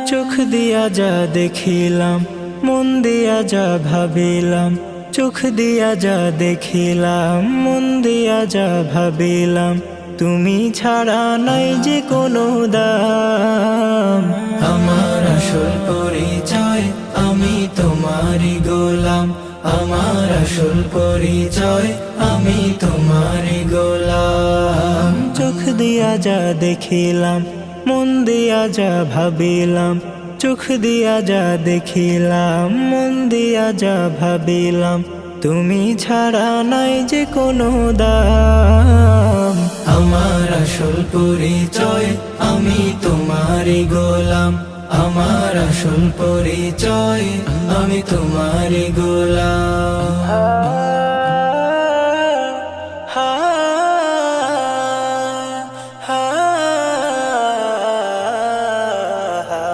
চোখ দিয়া যা দেখিলাম, মন দিয়া যা ভাবিলাম। চোখ দিয়া যা দেখিলাম, মন দিয়া যা ভাবিলাম। তুমি ছাড়া নাই যে কোনো দাম। আমার আসল পরিচয় আমি তোমারই গোলাম। আমার আসল পরিচয় আমি তোমারই গোলাম। চোখ দিয়া যা দেখিলাম, মন দিয়া যা ভাবিলাম। চোখ দিয়া যা দেখিলাম, মন দিয়া যা ভাবিলাম। তুমি ছাড়া নাই যে কোনো দাম। আমার আসল পরিচয় আমি তোমারই গোলাম। আমার আসল পরিচয় আমি তোমারই গোলাম।